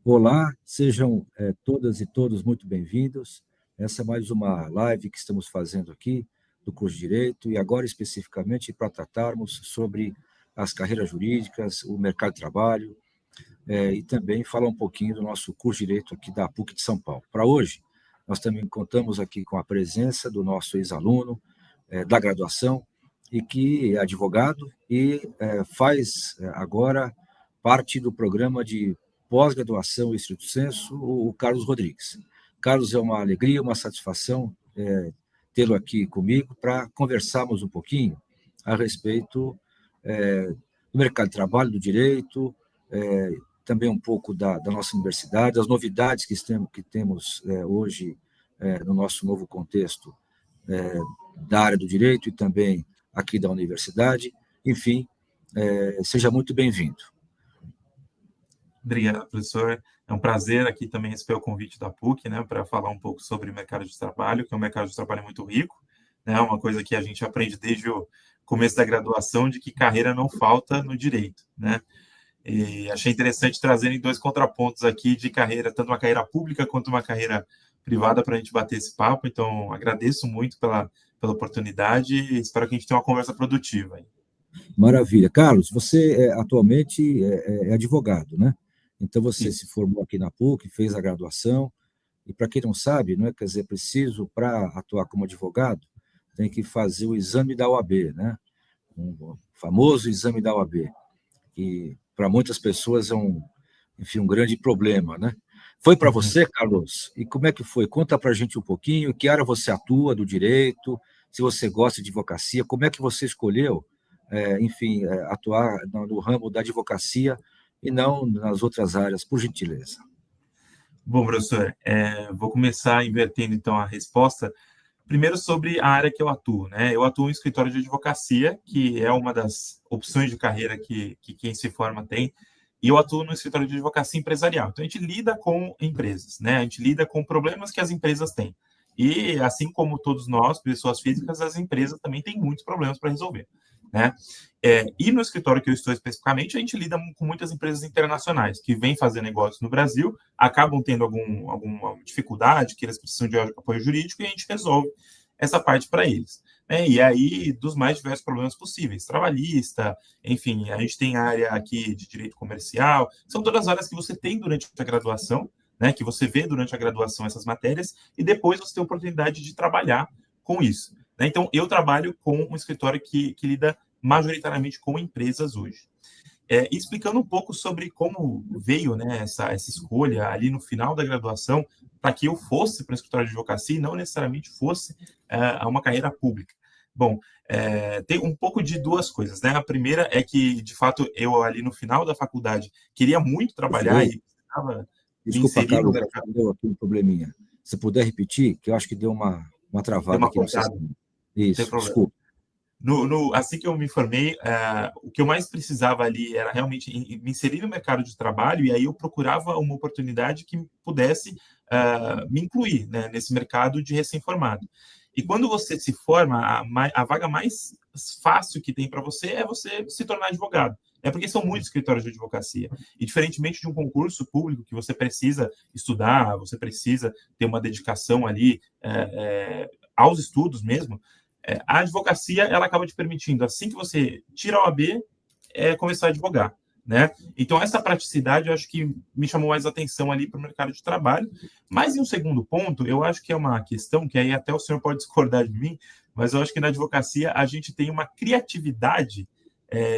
Olá, sejam todas e todos muito bem-vindos. Essa é mais uma live que estamos fazendo aqui do curso de Direito e agora especificamente para tratarmos sobre as carreiras jurídicas, o mercado de trabalho e também falar um pouquinho do nosso curso de Direito aqui da PUC de São Paulo. Para hoje, nós também contamos aqui com a presença do nosso ex-aluno da graduação e que é advogado e faz agora parte do programa de pós-graduação em estrito sensu, o Carlos Rodrigues. Carlos, é uma alegria, uma satisfação tê-lo aqui comigo para conversarmos um pouquinho a respeito do mercado de trabalho, do direito, também um pouco da nossa universidade, as novidades que temos hoje no nosso novo contexto da área do direito e também aqui da universidade. Enfim, seja muito bem-vindo. Obrigado, professor. É um prazer aqui também receber o convite da PUC, né, para falar um pouco sobre o mercado de trabalho, que é um mercado de trabalho muito rico, né, uma coisa que a gente aprende desde o começo da graduação, de que carreira não falta no direito, né. E achei interessante trazerem dois contrapontos aqui de carreira, tanto uma carreira pública quanto uma carreira privada, para a gente bater esse papo. Então, agradeço muito pela oportunidade e espero que a gente tenha uma conversa produtiva aí. Maravilha. Carlos, você atualmente é advogado, né? Então, você Isso. se formou aqui na PUC, fez a graduação, e para quem não sabe, não é, quer dizer, preciso, para atuar como advogado, tem que fazer o exame da OAB, né? Um famoso exame da OAB, que para muitas pessoas é enfim, um grande problema, né? Foi para Uhum. você, Carlos? E como é que foi? Conta para a gente um pouquinho, que área você atua do direito, se você gosta de advocacia, como é que você escolheu, enfim, atuar no ramo da advocacia e não nas outras áreas, por gentileza. Bom, professor, vou começar invertendo então a resposta. Primeiro, sobre a área que eu atuo, né? Eu atuo em escritório de advocacia, que é uma das opções de carreira que quem se forma tem, e eu atuo no escritório de advocacia empresarial. Então, a gente lida com empresas, né? A gente lida com problemas que as empresas têm. E, assim como todos nós, pessoas físicas, as empresas também têm muitos problemas para resolver, né? E no escritório que eu estou especificamente, a gente lida com muitas empresas internacionais que vêm fazer negócios no Brasil, acabam tendo alguma dificuldade, que eles precisam de apoio jurídico, e a gente resolve essa parte para eles. E aí, dos mais diversos problemas possíveis, trabalhista, enfim, a gente tem área aqui de direito comercial, são todas as áreas que você tem durante a graduação, né, que você vê durante a graduação essas matérias, e depois você tem a oportunidade de trabalhar com isso. Então, eu trabalho com um escritório que lida majoritariamente com empresas hoje. Explicando um pouco sobre como veio, né, essa escolha ali no final da graduação para que eu fosse para o escritório de advocacia e não necessariamente fosse a uma carreira pública. Bom, tem um pouco de duas coisas, né? A primeira é que, de fato, eu ali no final da faculdade queria muito trabalhar e precisava me Desculpa, inserir no Carlos, mercado. deu aqui um probleminha. Se puder repetir, que eu acho que deu uma Deu travada uma aqui no cortada, sistema. não tem Isso, problema. desculpa. Assim que eu me formei, o que eu mais precisava ali era realmente me inserir no mercado de trabalho, e aí eu procurava uma oportunidade que pudesse me incluir, né, nesse mercado de recém-formado. E quando você se forma, a vaga mais fácil que tem para você é você se tornar advogado. É porque são muitos escritórios de advocacia. E diferentemente de um concurso público que você precisa estudar, você precisa ter uma dedicação ali aos estudos mesmo, a advocacia, ela acaba te permitindo, assim que você tira a OAB, começar a advogar, né? Então, essa praticidade, eu acho que me chamou mais atenção ali para o mercado de trabalho. Mas, em um segundo ponto, eu acho que é uma questão que aí até o senhor pode discordar de mim, mas eu acho que na advocacia a gente tem uma criatividade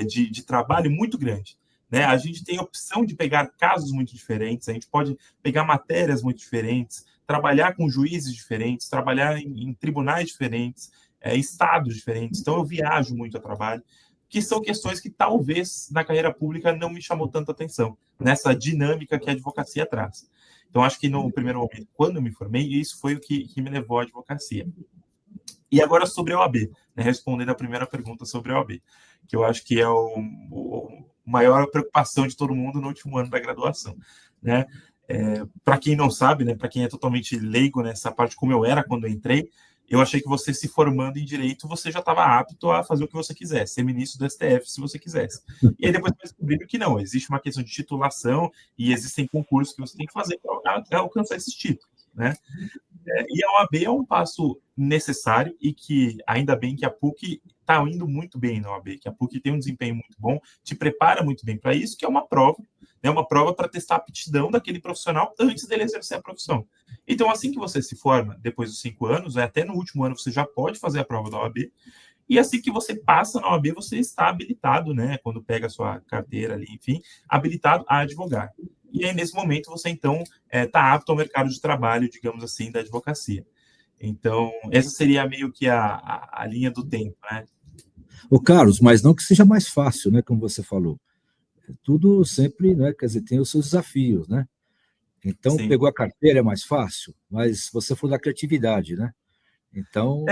de trabalho muito grande. Né? A gente tem a opção de pegar casos muito diferentes, a gente pode pegar matérias muito diferentes, trabalhar com juízes diferentes, trabalhar em tribunais diferentes, estados diferentes. Então, eu viajo muito a trabalho, que são questões que talvez na carreira pública não me chamou tanta atenção, nessa dinâmica que a advocacia traz. Então, acho que no primeiro momento, quando eu me formei, isso foi o que me levou à advocacia. E agora sobre a OAB, né, respondendo a primeira pergunta sobre a OAB, que eu acho que é a maior preocupação de todo mundo no último ano da graduação. Né? Para quem não sabe, né, para quem é totalmente leigo nessa parte, como eu era quando eu entrei, eu achei que você se formando em direito, você já estava apto a fazer o que você quisesse, ser ministro do STF, se você quisesse. E aí depois descobriram que não, existe uma questão de titulação e existem concursos que você tem que fazer para alcançar esses títulos, né? E a OAB é um passo necessário e que, ainda bem que a PUC está indo muito bem na OAB, que a PUC tem um desempenho muito bom, te prepara muito bem para isso, que é uma prova, né, uma prova para testar a aptidão daquele profissional antes dele exercer a profissão. Então, assim que você se forma, depois dos 5 anos, até no último ano você já pode fazer a prova da OAB, e assim que você passa na OAB, você está habilitado, né, quando pega a sua carteira ali, enfim, habilitado a advogar. E aí, nesse momento, você, então, está apto ao mercado de trabalho, digamos assim, da advocacia. Então, essa seria meio que a linha do tempo, né? Ô, Carlos, mas não que seja mais fácil, né, como você falou. Tudo sempre, né, quer dizer, tem os seus desafios, né? Então, Sim. pegou a carteira é mais fácil, mas você falou da criatividade, né? Então,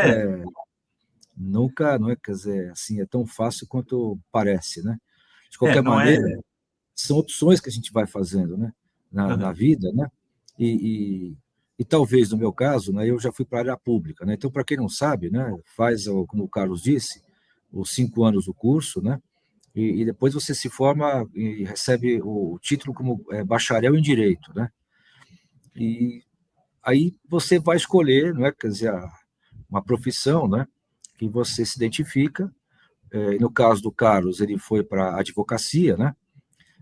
nunca, não é, quer dizer, assim, é tão fácil quanto parece, né? De qualquer Não é... maneira, são opções que a gente vai fazendo, né? Na Uhum. vida, né? E talvez, no meu caso, né, eu já fui para a área pública, né? Então, para quem não sabe, né, faz, como o Carlos disse, os 5 anos do curso, né? E depois você se forma e recebe o título como bacharel em Direito, né? E aí você vai escolher, não é, quer dizer, uma profissão, né, que você se identifica. No caso do Carlos, ele foi para a advocacia, né?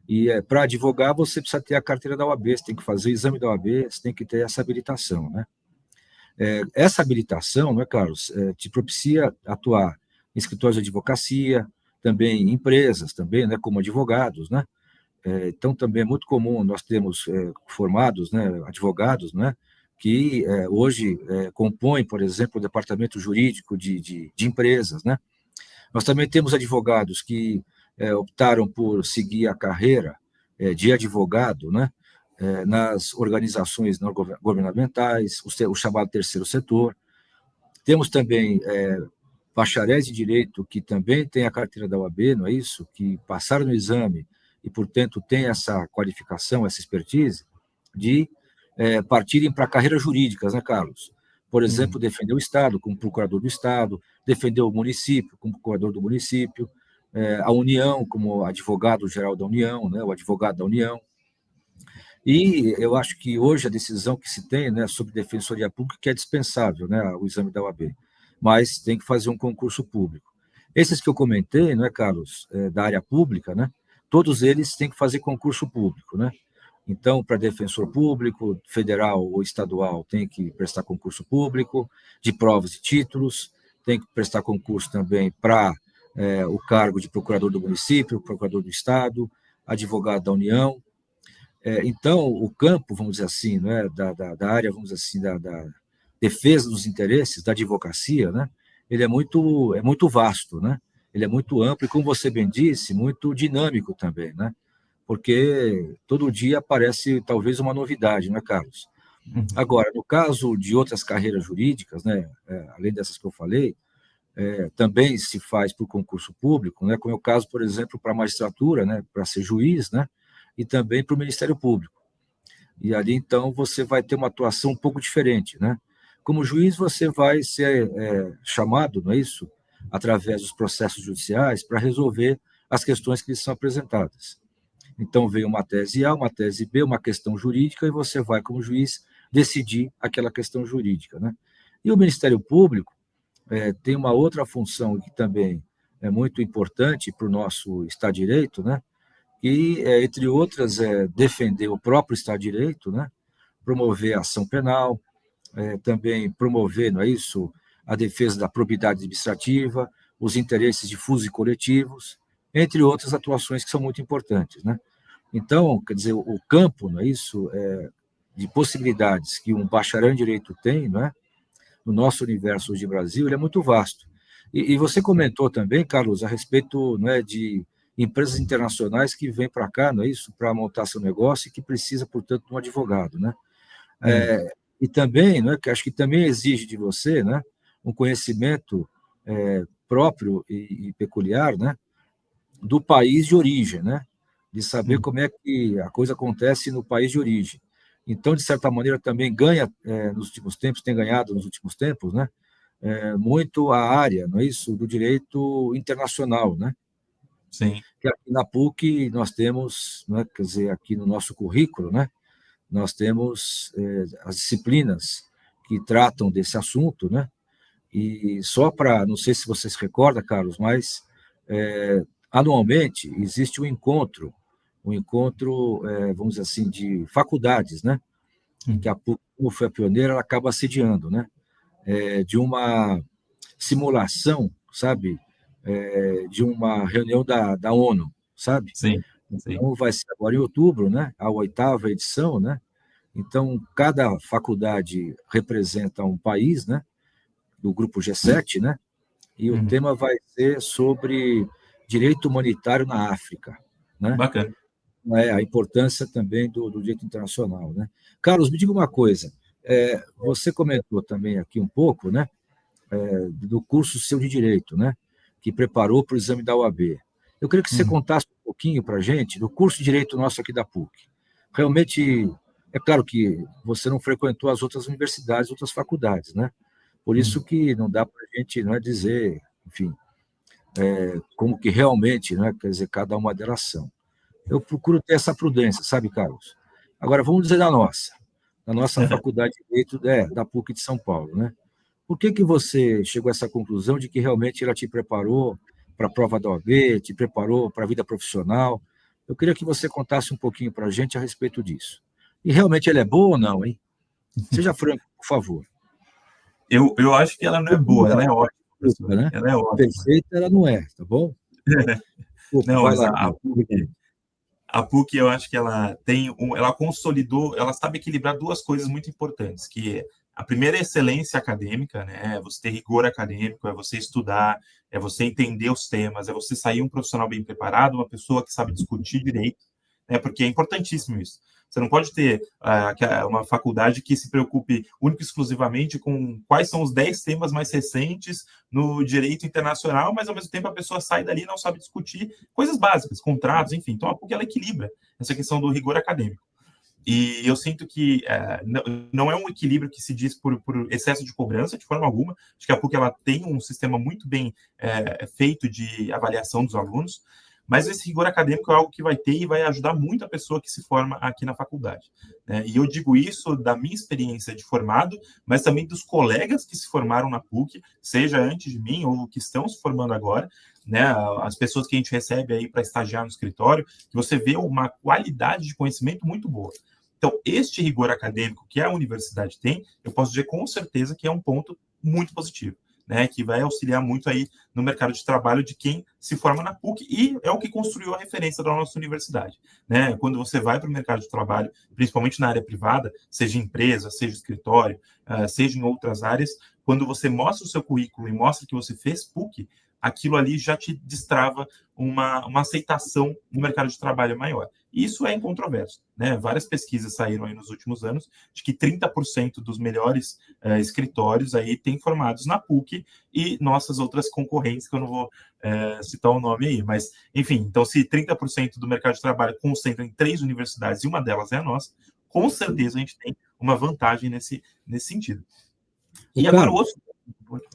E para advogar você precisa ter a carteira da OAB, você tem que fazer o exame da OAB, você tem que ter essa habilitação, né? Essa habilitação, né, Carlos, te propicia atuar em escritórios de advocacia, também em empresas, também, né, como advogados, né? Então, também é muito comum nós termos formados, né, advogados, né, que hoje compõem, por exemplo, o departamento jurídico de empresas, né? Nós também temos advogados que optaram por seguir a carreira de advogado, né, nas organizações não governamentais, o chamado terceiro setor. Temos também bacharéis de direito que também têm a carteira da OAB, não é isso? Que passaram no exame e, portanto, têm essa qualificação, essa expertise, de partirem para carreiras jurídicas, né, Carlos? Por exemplo, defender o Estado como procurador do Estado, defender o município como procurador do município, a União como advogado-geral da União, né, o advogado da União. E eu acho que hoje a decisão que se tem, né, sobre defensoria pública que é dispensável, né, o exame da OAB, mas tem que fazer um concurso público. Esses que eu comentei, não é, Carlos, da área pública, né, todos eles têm que fazer concurso público, né? Então, para defensor público, federal ou estadual, tem que prestar concurso público, de provas e títulos, tem que prestar concurso também para o cargo de procurador do município, procurador do estado, advogado da União. Então, o campo, vamos dizer assim, né, da área, vamos dizer assim, da defesa dos interesses, da advocacia, né, ele é muito vasto, né? Ele é muito amplo e, como você bem disse, muito dinâmico também, né? Porque todo dia aparece talvez uma novidade, não é, Carlos? Agora, no caso de outras carreiras jurídicas, né, além dessas que eu falei, também se faz por concurso público, né, como é o caso, por exemplo, para a magistratura, né, para ser juiz, né, e também para o Ministério Público. E ali, então, você vai ter uma atuação um pouco diferente, né? Como juiz, você vai ser chamado, não é isso? Através dos processos judiciais para resolver as questões que lhes são apresentadas. Então, vem uma tese A, uma tese B, uma questão jurídica, e você vai, como juiz, decidir aquela questão jurídica, né? E o Ministério Público tem uma outra função que também é muito importante para o nosso Estado de Direito, né? E, entre outras, defender o próprio Estado de Direito, né? Promover a ação penal, também promover, não é isso, a defesa da probidade administrativa, os interesses difusos e coletivos, entre outras atuações que são muito importantes, né? Então, quer dizer, o campo, não é isso, de possibilidades que um bacharel em direito tem, não é? No nosso universo de Brasil, ele é muito vasto. E você comentou também, Carlos, a respeito, não é, de empresas internacionais que vêm para cá, não é isso, para montar seu negócio e que precisa, portanto, de um advogado, né? E também, não é, que acho que também exige de você, né, um conhecimento próprio e peculiar, né, do país de origem, né, de saber como é que a coisa acontece no país de origem. Então, de certa maneira, também ganha nos últimos tempos, tem ganhado nos últimos tempos, né, muito a área, não é isso, do direito internacional, né? Sim. Que aqui na PUC nós temos, né, quer dizer, aqui no nosso currículo, né, nós temos as disciplinas que tratam desse assunto, né? E só para, não sei se você se recorda, Carlos, mas anualmente existe um encontro, vamos dizer assim, de faculdades, né? E que a PUC, como foi a pioneira, ela acaba sediando, né? De uma simulação, sabe? De uma reunião da ONU, sabe? Sim, sim. Então, vai ser agora em outubro, né? A 8ª edição, né? Então, cada faculdade representa um país, né? Do grupo G7, né? E o Uhum. tema vai ser sobre direito humanitário na África, né? Bacana. A importância também do direito internacional, né? Carlos, me diga uma coisa. Você comentou também aqui um pouco, né? Do curso seu de direito, né? Que preparou para o exame da OAB. Eu queria que você Uhum. contasse um pouquinho para a gente do curso de direito nosso aqui da PUC. Realmente, é claro que você não frequentou as outras universidades, outras faculdades, né? Por isso Uhum. que não dá para a gente, não é, dizer, enfim, como que realmente, né, quer dizer, cada uma delas são. Eu procuro ter essa prudência, sabe, Carlos? Agora, vamos dizer da nossa faculdade de Direito, da PUC de São Paulo, né? Por que você chegou a essa conclusão de que realmente ela te preparou para a prova da OAB, te preparou para a vida profissional? Eu queria que você contasse um pouquinho para a gente a respeito disso. E realmente ela é boa ou não, hein? Seja franco, por favor. Eu acho que ela não é boa, ela é ótima, Desculpa, professor. né? Ela é ótima. Perfeita ela não é, tá bom? Desculpa, Não, vai mas lá, a Carlos. PUC, a PUC, eu acho que ela tem ela consolidou, ela sabe equilibrar duas coisas muito importantes, que é a primeira é excelência acadêmica, né? É você ter rigor acadêmico, é você estudar, é você entender os temas, é você sair um profissional bem preparado, uma pessoa que sabe discutir direito, né? Porque é importantíssimo isso. Você não pode ter uma faculdade que se preocupe única e exclusivamente com quais são os 10 temas mais recentes no direito internacional, mas ao mesmo tempo a pessoa sai dali e não sabe discutir coisas básicas, contratos, enfim. Então a PUC ela equilibra essa questão do rigor acadêmico. E eu sinto que não é um equilíbrio que se diz por excesso de cobrança, de forma alguma. Acho que a PUC ela tem um sistema muito bem feito de avaliação dos alunos, mas esse rigor acadêmico é algo que vai ter e vai ajudar muito a pessoa que se forma aqui na faculdade, né? E eu digo isso da minha experiência de formado, mas também dos colegas que se formaram na PUC, seja antes de mim ou que estão se formando agora, né? As pessoas que a gente recebe aí para estagiar no escritório, que você vê uma qualidade de conhecimento muito boa. Então, este rigor acadêmico que a universidade tem, eu posso dizer com certeza que é um ponto muito positivo, né, que vai auxiliar muito aí no mercado de trabalho de quem se forma na PUC e é o que construiu a referência da nossa universidade, né? Quando você vai para o mercado de trabalho, principalmente na área privada, seja empresa, seja escritório, seja em outras áreas, quando você mostra o seu currículo e mostra que você fez PUC, aquilo ali já te destrava uma aceitação no mercado de trabalho maior. E isso é incontroverso, né? Várias pesquisas saíram aí nos últimos anos de que 30% dos melhores escritórios aí têm formados na PUC e nossas outras concorrentes, que eu não vou citar o nome aí, mas, enfim, então se 30% do mercado de trabalho concentra em 3 universidades e uma delas é a nossa, com certeza a gente tem uma vantagem nesse sentido. O E agora o Carlos, outro...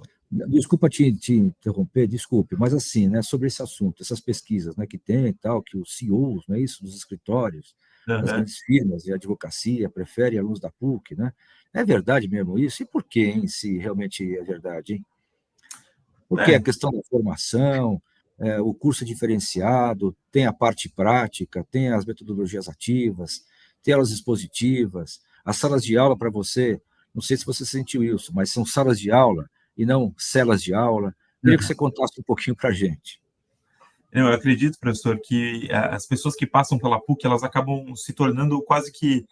desculpa te interromper, desculpe, mas assim, né, sobre esse assunto, essas pesquisas, né, que tem e tal, que os CEOs, não é isso, dos escritórios, das Uhum. grandes firmas de advocacia preferem alunos da PUC, né? É verdade mesmo isso? E por que, hein, se realmente é verdade, hein? Porque a É, questão da formação, o curso é diferenciado, tem a parte prática, tem as metodologias ativas, tem aulas expositivas, as salas de aula para você, não sei se você sentiu isso, mas são salas de aula e não celas de aula. Queria que você contasse um pouquinho para a gente. eu acredito, professor, que as pessoas que passam pela PUC, elas acabam se tornando quase que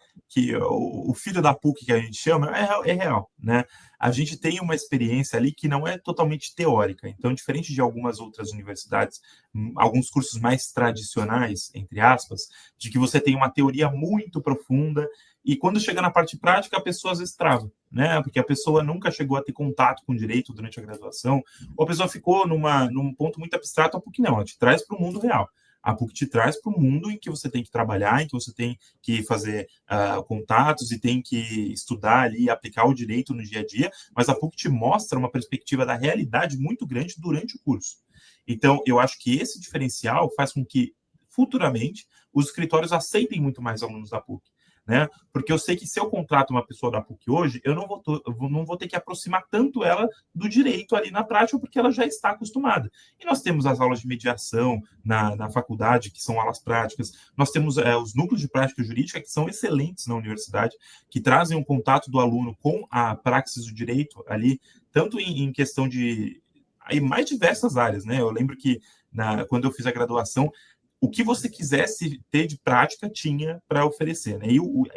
o filho da PUC, que a gente chama, é real, né? A gente tem uma experiência ali que não é totalmente teórica. Então, diferente de algumas outras universidades, alguns cursos mais tradicionais, entre aspas, de que você tem uma teoria muito profunda e quando chega na parte prática, a pessoa às vezes trava, né? Porque a pessoa nunca chegou a ter contato com direito durante a graduação, ou a pessoa ficou num ponto muito abstrato, porque não, ela te traz para o mundo real. A PUC te traz para o mundo em que você tem que trabalhar, em que você tem que fazer contatos e tem que estudar ali, aplicar o direito no dia a dia, mas a PUC te mostra uma perspectiva da realidade muito grande durante o curso. Então, eu acho que esse diferencial faz com que, futuramente, os escritórios aceitem muito mais alunos da PUC. Né? Porque eu sei que se eu contrato uma pessoa da PUC hoje, eu não vou ter que aproximar tanto ela do direito ali na prática, porque ela já está acostumada. E nós temos as aulas de mediação na faculdade, que são aulas práticas, nós temos os núcleos de prática jurídica, que são excelentes na universidade, que trazem um contato do aluno com a praxis do direito ali, tanto em questão de aí, mais diversas áreas. Né? Eu lembro que quando eu fiz a graduação, o que você quisesse ter de prática tinha para oferecer. Né?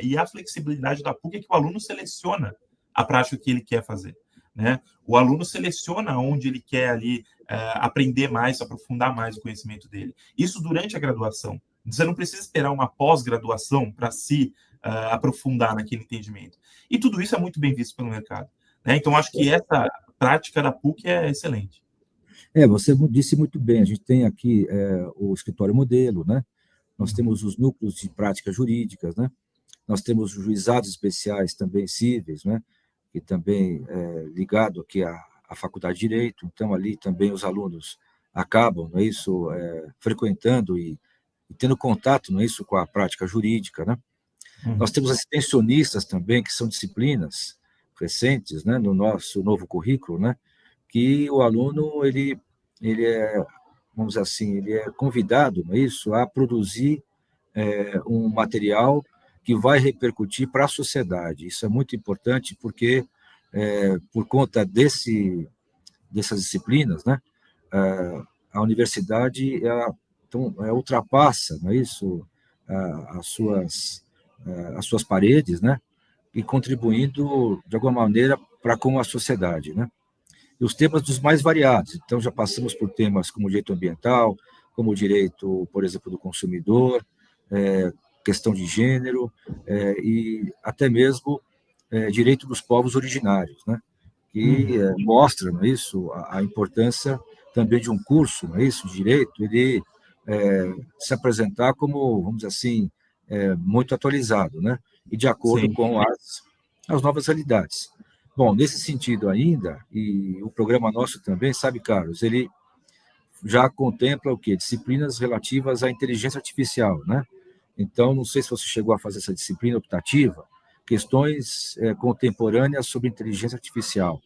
E a flexibilidade da PUC é que o aluno seleciona a prática que ele quer fazer. Né? O aluno seleciona onde ele quer ali aprender mais, aprofundar mais o conhecimento dele. Isso durante a graduação. Você não precisa esperar uma pós-graduação para se aprofundar naquele entendimento. E tudo isso é muito bem visto pelo mercado. Né? Então, acho que essa prática da PUC é excelente. Você disse muito bem, a gente tem aqui o escritório modelo, né? Nós temos os núcleos de práticas jurídicas, né? Nós temos os juizados especiais também cíveis, né? Que também ligado aqui à Faculdade de Direito, então ali também os alunos acabam, não é isso, frequentando e tendo contato, não é isso, com a prática jurídica, né? Nós temos as extensionistas também, que são disciplinas recentes, né? No nosso novo currículo, né? Que o aluno ele é, vamos dizer assim, ele é convidado, não é isso, a produzir um material que vai repercutir para a sociedade. Isso é muito importante porque por conta dessas disciplinas, né, a universidade ultrapassa, não é isso, as suas paredes, né, e contribuindo de alguma maneira para com a sociedade, né? E os temas dos mais variados. Então, já passamos por temas como o direito ambiental, como o direito, por exemplo, do consumidor, questão de gênero, e até mesmo direito dos povos originários, né? Que mostra, não é isso, a importância também de um curso, não é isso, de direito, ele se apresentar como, vamos dizer assim, muito atualizado, né? E de acordo Sim. com as novas realidades. Bom, nesse sentido ainda, e o programa nosso também, sabe, Carlos, ele já contempla o quê? Disciplinas relativas à inteligência artificial, né? Então, não sei se você chegou a fazer essa disciplina optativa, questões contemporâneas sobre inteligência artificial.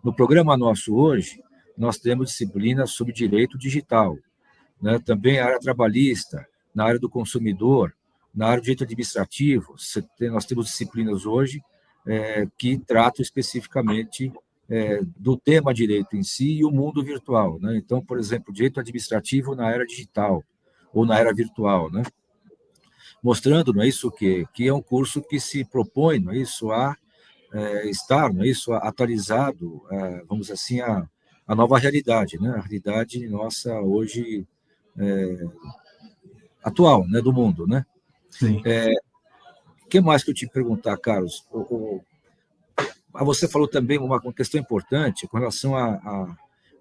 No programa nosso hoje, nós temos disciplinas sobre direito digital, né? Também a área trabalhista, na área do consumidor, na área do direito administrativo. Nós temos disciplinas hoje que tratam especificamente do tema direito em si e o mundo virtual, né? Então, por exemplo, direito administrativo na era digital ou na era virtual, né? Mostrando, não é isso, que é um curso que se propõe, não é isso, a estar, não é isso, atualizado, vamos dizer assim, a nova realidade, né? A realidade nossa hoje atual, né, do mundo, né? Sim. O que mais que eu te perguntar, Carlos? Você falou também uma questão importante com relação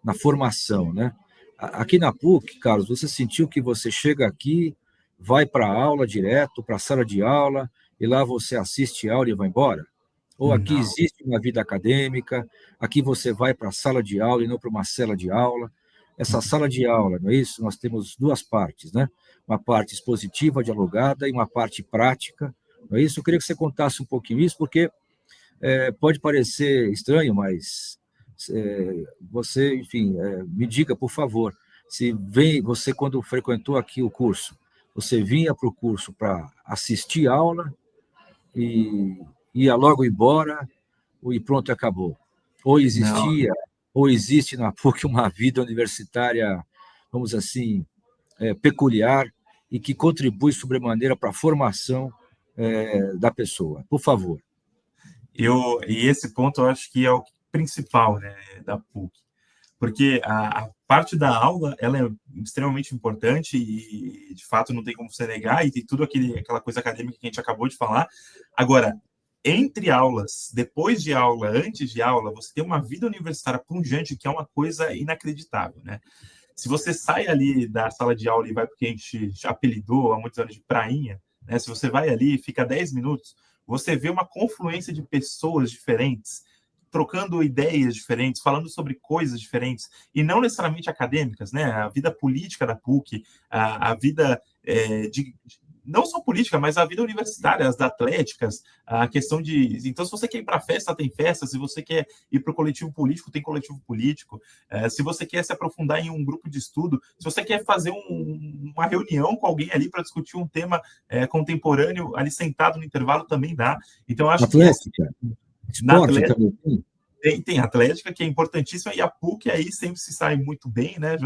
na formação, né? Aqui na PUC, Carlos, você sentiu que você chega aqui, vai para a aula direto, para a sala de aula, e lá você assiste a aula e vai embora? Ou aqui Não. existe uma vida acadêmica, aqui você vai para a sala de aula e não para uma cela de aula? Essa sala de aula, não é isso? Nós temos duas partes, né? Uma parte expositiva, dialogada, e uma parte prática, não é isso? Eu queria que você contasse um pouquinho isso, porque pode parecer estranho, mas você, enfim, me diga, por favor, se você, quando frequentou aqui o curso, você vinha para o curso para assistir aula e ia logo embora e pronto, acabou. Ou Não. existia, ou existe na PUC uma vida universitária, vamos assim, peculiar e que contribui sobremaneira para a formação da pessoa. Por favor. E esse ponto eu acho que é o principal, né, da PUC, porque a parte da aula ela é extremamente importante e, de fato, não tem como você negar, e tem tudo aquela coisa acadêmica que a gente acabou de falar. Agora, entre aulas, depois de aula, antes de aula, você tem uma vida universitária pungente, que é uma coisa inacreditável, né? Se você sai ali da sala de aula e vai porque a gente já apelidou há muitos anos de prainha, né? Se você vai ali e fica 10 minutos, você vê uma confluência de pessoas diferentes, trocando ideias diferentes, falando sobre coisas diferentes, e não necessariamente acadêmicas, né? A vida política da PUC, a vida não só política, mas a vida universitária, as atléticas, a questão de... Então, se você quer ir para a festa, tem festa. Se você quer ir para o coletivo político, tem coletivo político. Se você quer se aprofundar em um grupo de estudo, se você quer fazer uma reunião com alguém ali para discutir um tema contemporâneo, ali sentado no intervalo, também dá. Então, eu acho Atlética, esporte também. Tem atlética, que é importantíssima, e a PUC aí sempre se sai muito bem, né?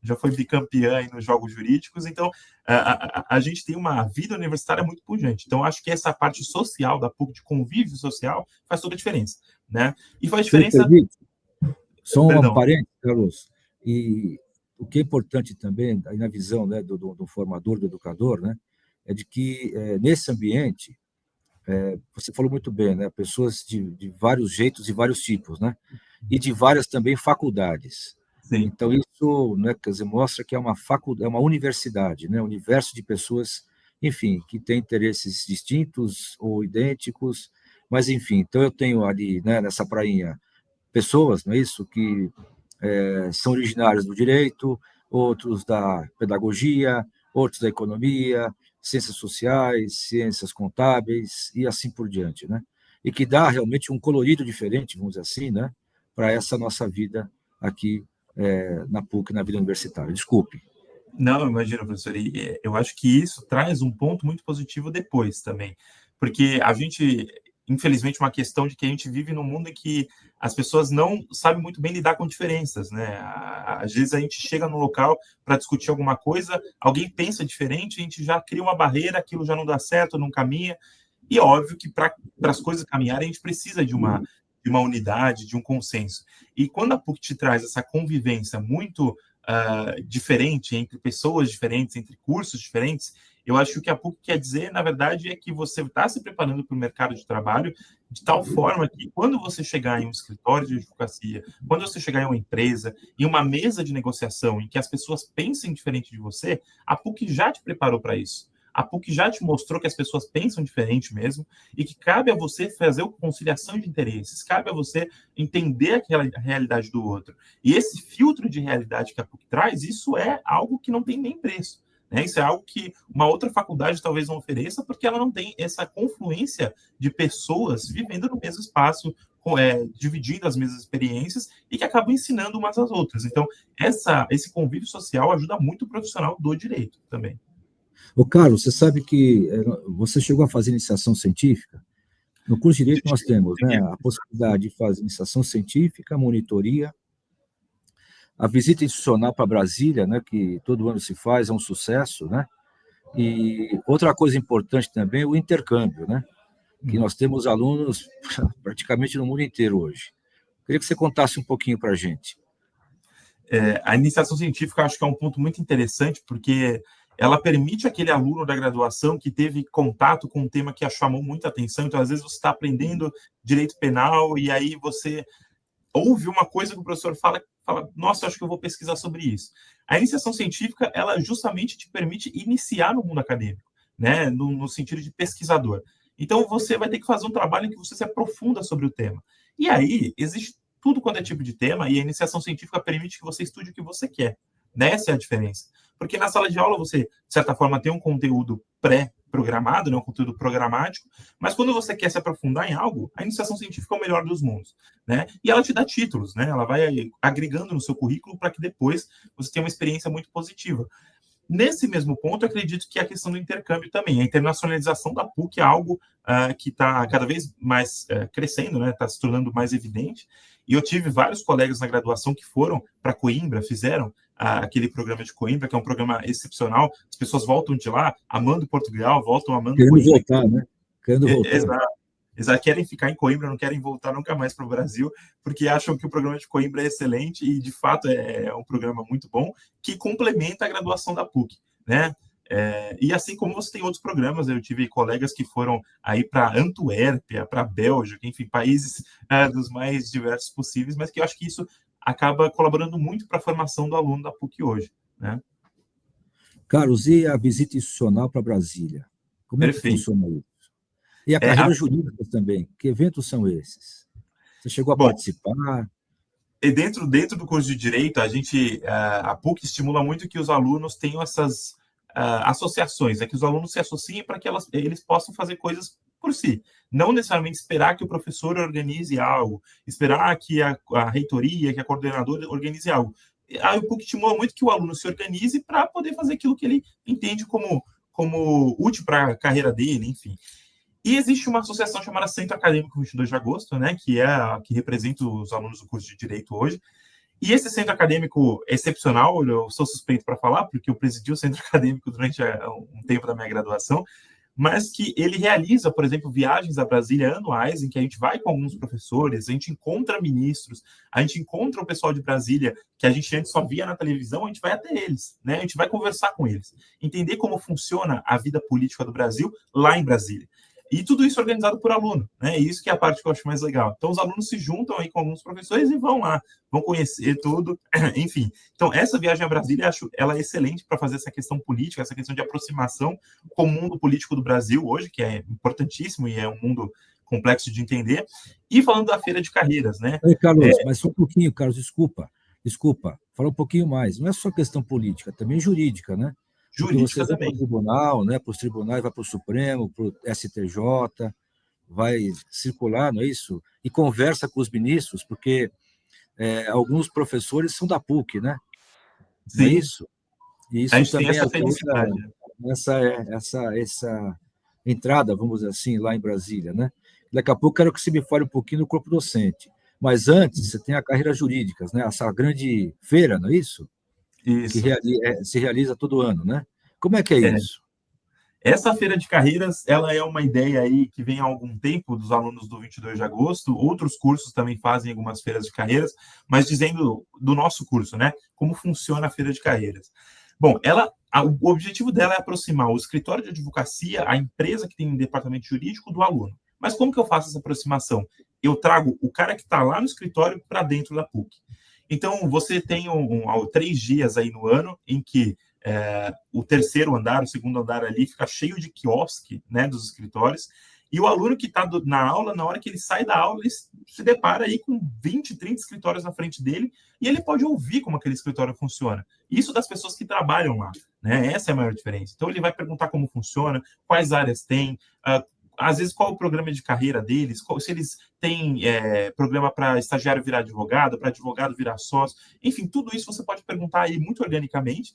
Já foi bicampeã aí nos jogos jurídicos, então a gente tem uma vida universitária muito pujante. Então, acho que essa parte social da PUC, de convívio social, faz toda a diferença, né? E faz diferença... Só um parênteses, Carlos, e o que é importante também, aí na visão, né, do formador, do educador, né, é de que nesse ambiente, você falou muito bem, né, pessoas de vários jeitos e vários tipos, né, e de várias também faculdades. Sim. Então, isso, né, quer dizer, mostra que é uma universidade, né, um universo de pessoas, enfim, que têm interesses distintos ou idênticos, mas, enfim, então eu tenho ali, né, nessa prainha, pessoas, não é isso, que são originários do direito, outros da pedagogia, outros da economia, ciências sociais, ciências contábeis e assim por diante, né? E que dá realmente um colorido diferente, vamos dizer assim, né, para essa nossa vida aqui na PUC, na vida universitária. Desculpe. Não, imagina, professor, e eu acho que isso traz um ponto muito positivo depois também, porque a gente, infelizmente, uma questão de que a gente vive num mundo em que as pessoas não sabem muito bem lidar com diferenças, né? Às vezes a gente chega no local para discutir alguma coisa, alguém pensa diferente, a gente já cria uma barreira, aquilo já não dá certo, não caminha, e óbvio que para as coisas caminharem a gente precisa de uma unidade, de um consenso. E quando a PUC te traz essa convivência muito diferente, entre pessoas diferentes, entre cursos diferentes, eu acho que o que a PUC quer dizer, na verdade, é que você está se preparando para o mercado de trabalho de tal forma que, quando você chegar em um escritório de advocacia, quando você chegar em uma empresa, em uma mesa de negociação em que as pessoas pensem diferente de você, a PUC já te preparou para isso. A PUC já te mostrou que as pessoas pensam diferente mesmo e que cabe a você fazer a conciliação de interesses, cabe a você entender aquela realidade do outro. E esse filtro de realidade que a PUC traz, isso é algo que não tem nem preço, né? Isso é algo que uma outra faculdade talvez não ofereça, porque ela não tem essa confluência de pessoas vivendo no mesmo espaço, dividindo as mesmas experiências e que acabam ensinando umas às outras. Então, esse convívio social ajuda muito o profissional do direito também. Ô, Carlos, você sabe que você chegou a fazer iniciação científica? No curso de Direito nós temos, né, a possibilidade de fazer iniciação científica, monitoria, a visita institucional para Brasília, né, que todo ano se faz, é um sucesso, né? E outra coisa importante também, o intercâmbio, né? Que nós temos alunos praticamente no mundo inteiro hoje. Queria que você contasse um pouquinho para a gente. A iniciação científica, acho que é um ponto muito interessante, porque ela permite aquele aluno da graduação que teve contato com um tema que chamou muita atenção. Então, às vezes, você está aprendendo direito penal e aí você ouve uma coisa que o professor fala, nossa, acho que eu vou pesquisar sobre isso. A iniciação científica, ela justamente te permite iniciar no mundo acadêmico, né, no sentido de pesquisador. Então, você vai ter que fazer um trabalho em que você se aprofunda sobre o tema. E aí, existe tudo quanto é tipo de tema, e a iniciação científica permite que você estude o que você quer. Essa é a diferença. Porque na sala de aula você, de certa forma, tem um conteúdo pré-programado, né, um conteúdo programático, mas quando você quer se aprofundar em algo, a iniciação científica é o melhor dos mundos, né? E ela te dá títulos, né? Ela vai agregando no seu currículo para que depois você tenha uma experiência muito positiva. Nesse mesmo ponto, eu acredito que a questão do intercâmbio também, a internacionalização da PUC é algo que está cada vez mais crescendo, né? Está se tornando mais evidente. E eu tive vários colegas na graduação que foram para Coimbra, fizeram aquele programa de Coimbra, que é um programa excepcional. As pessoas voltam de lá amando Portugal, voltam amando Querendo Coimbra. Voltar, né? Querendo voltar. Exato. Querem ficar em Coimbra, não querem voltar nunca mais para o Brasil, porque acham que o programa de Coimbra é excelente e, de fato, é um programa muito bom, que complementa a graduação da PUC, né? E assim como você tem outros programas, eu tive colegas que foram aí para Antuérpia, para Bélgica, enfim, países dos mais diversos possíveis, mas que eu acho que isso acaba colaborando muito para a formação do aluno da PUC hoje, né? Carlos, e a visita institucional para Brasília? Como é que Perfeito. funciona isso? E a É, a, carreira jurídica também. Que eventos são esses? Você chegou a bom, participar? e dentro do curso de Direito, a PUC estimula muito que os alunos tenham essas associações, que os alunos se associem para que eles possam fazer coisas por si. Não necessariamente esperar que o professor organize algo, esperar que a reitoria, que a coordenadora organize algo. A PUC estimula muito que o aluno se organize para poder fazer aquilo que ele entende como útil para a carreira dele, enfim. E existe uma associação chamada Centro Acadêmico 22 de Agosto, né, que é a que representa os alunos do curso de Direito hoje. E esse centro acadêmico é excepcional, eu sou suspeito para falar, porque eu presidi o centro acadêmico durante um tempo da minha graduação, mas que ele realiza, por exemplo, viagens a Brasília anuais, em que a gente vai com alguns professores, a gente encontra ministros, a gente encontra o pessoal de Brasília, que a gente antes só via na televisão, a gente vai até eles, né? A gente vai conversar com eles, entender como funciona a vida política do Brasil lá em Brasília. E tudo isso organizado por aluno, né? E isso que é a parte que eu acho mais legal. Então, os alunos se juntam aí com alguns professores e vão lá, vão conhecer tudo, enfim. Então, essa viagem a Brasília, acho ela excelente para fazer essa questão política, essa questão de aproximação com o mundo político do Brasil hoje, que é importantíssimo e é um mundo complexo de entender. E falando da feira de carreiras, né? Ei, Carlos, mas só um pouquinho, Carlos, desculpa, fala um pouquinho mais. Não é só questão política, também jurídica, né? Porque Jurídica você vai para o também. tribunal, né? Para os tribunais, vai para o Supremo, para o STJ, vai circular, não é isso? E conversa com os ministros, porque alguns professores são da PUC, né? Não é Sim, isso? E a isso gente tem também essa ajuda felicidade, né? essa entrada, vamos dizer assim, lá em Brasília, né? Daqui a pouco quero que você me fale um pouquinho do corpo docente. Mas antes, você tem a carreira jurídicas, né? Essa grande feira, não é isso? Que Isso. se realiza todo ano, né? Como é que é É. isso? Essa feira de carreiras, ela é uma ideia aí que vem há algum tempo dos alunos do 22 de agosto. Outros cursos também fazem algumas feiras de carreiras, mas dizendo do nosso curso, né? Como funciona a feira de carreiras. Bom, o objetivo dela é aproximar o escritório de advocacia, a empresa que tem um departamento jurídico, do aluno. Mas como que eu faço essa aproximação? Eu trago o cara que está lá no escritório para dentro da PUC. Então, você tem 3 dias aí no ano em que o terceiro andar, o segundo andar ali, fica cheio de quiosque, né, dos escritórios, e o aluno que está na aula, na hora que ele sai da aula, ele se depara aí com 20, 30 escritórios na frente dele, e ele pode ouvir como aquele escritório funciona. Isso das pessoas que trabalham lá, né? Essa é a maior diferença. Então, ele vai perguntar como funciona, quais áreas tem, às vezes qual o programa de carreira deles, se eles têm programa para estagiário virar advogado, para advogado virar sócio, enfim, tudo isso você pode perguntar aí muito organicamente.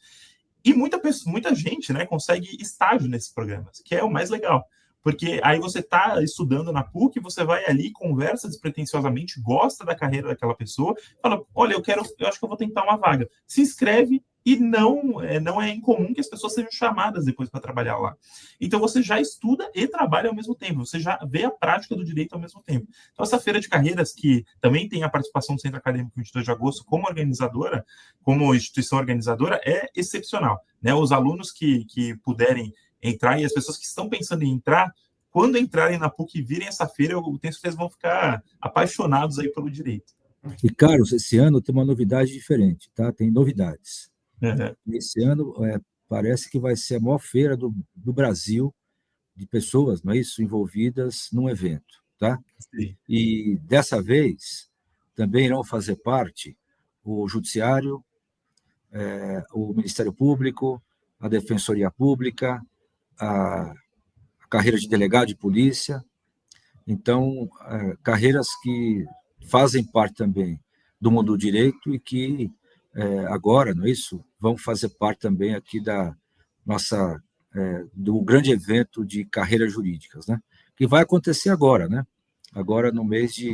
E muita gente, né, consegue estágio nesses programas, que é o mais legal. Porque aí você está estudando na PUC, você vai ali, conversa despretensiosamente, gosta da carreira daquela pessoa, fala, olha, eu acho que eu vou tentar uma vaga. Se inscreve e não é incomum que as pessoas sejam chamadas depois para trabalhar lá. Então você já estuda e trabalha ao mesmo tempo, você já vê a prática do direito ao mesmo tempo. Então essa feira de carreiras, que também tem a participação do Centro Acadêmico 22 de Agosto como organizadora, como instituição organizadora, é excepcional, né? Os alunos que puderem entrar e as pessoas que estão pensando em entrar, quando entrarem na PUC e virem essa feira, eu tenho certeza que vão ficar apaixonados aí pelo direito. E, Carlos, esse ano tem uma novidade diferente, tá? Tem novidades. Uhum. Esse ano parece que vai ser a maior feira do Brasil de pessoas, não é isso, envolvidas num evento, tá? Sim. E dessa vez também irão fazer parte o Judiciário, o Ministério Público, a Defensoria Pública, a carreira de delegado de polícia. Então, carreiras que fazem parte também do mundo do direito e que agora, não é isso, vão fazer parte também aqui da nossa do grande evento de carreiras jurídicas, né? Que vai acontecer agora, né? Agora